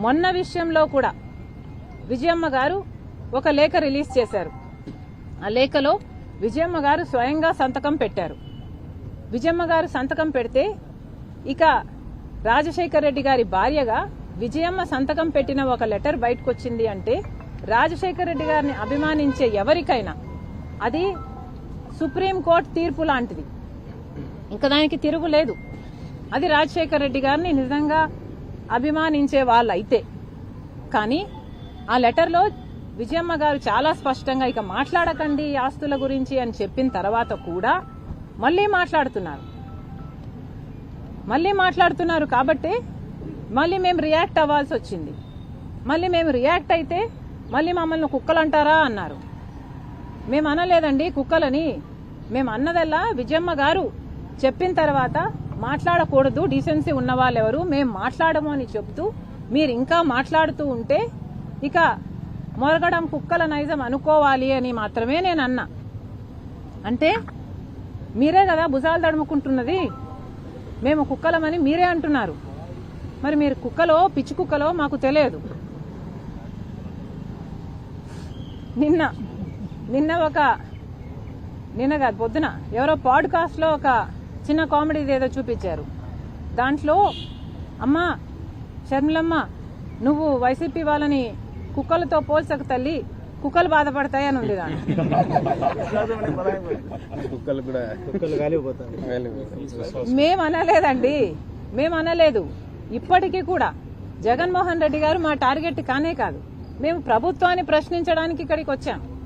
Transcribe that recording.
మొన్న విషయంలో కూడా విజయమ్మ గారు ఒక లేఖ రిలీజ్ చేశారు. ఆ లేఖలో విజయమ్మ గారు స్వయంగా సంతకం పెట్టారు. విజయమ్మ గారు సంతకం పెడితే ఇక రాజశేఖర్ రెడ్డి గారి భార్యగా విజయమ్మ సంతకం పెట్టిన ఒక లెటర్ బయటకు వచ్చింది అంటే రాజశేఖర్ రెడ్డి గారిని అభిమానించే ఎవరికైనా అది సుప్రీంకోర్టు తీర్పు లాంటిది. ఇంకా దానికి తిరుగులేదు. అది రాజశేఖర్ రెడ్డి గారిని నిజంగా అభిమానించే వాళ్ళైతే. కానీ ఆ లెటర్లో విజయమ్మ గారు చాలా స్పష్టంగా ఇక మాట్లాడకండి ఆస్తుల గురించి అని చెప్పిన తర్వాత కూడా మళ్లీ మాట్లాడుతున్నారు కాబట్టి మళ్ళీ మేము రియాక్ట్ అవ్వాల్సి వచ్చింది. మళ్ళీ మేము రియాక్ట్ అయితే మళ్ళీ మమ్మల్ని కుక్కలంటారా అన్నారు. మేము అనలేదండి కుక్కలని. మేము అన్నదల్లా విజయమ్మ గారు చెప్పిన తర్వాత మాట్లాడకూడదు, డీసెన్సీ ఉన్న వాళ్ళెవరు, మేము మాట్లాడము అని చెప్తూ మీరు ఇంకా మాట్లాడుతూ ఉంటే ఇక మొరగడం కుక్కల నైజం అనుకోవాలి అని మాత్రమే నేను అన్నా. అంటే మీరే కదా భుజాలు తడుముకుంటున్నది, మేము కుక్కలమని మీరే అంటున్నారు. మరి మీరు కుక్కలో పిచ్చి కుక్కలో మాకు తెలియదు. నిన్న కాదు పొద్దున ఎవరో పాడ్కాస్ట్ లో ఒక చిన్న కామెడీ ఏదో చూపించారు. దాంట్లో అమ్మా షర్మిలమ్మ నువ్వు వైసీపీ వాళ్ళని కుక్కలతో పోల్చక తల్లి, కుక్కలు బాధపడతాయి అని ఉంది. మేమనలేదండి, మేమనలేదు. ఇప్పటికీ కూడా జగన్మోహన్ రెడ్డి గారు మా టార్గెట్ కానే కాదు. మేము ప్రభుత్వాన్ని ప్రశ్నించడానికి ఇక్కడికి వచ్చాం.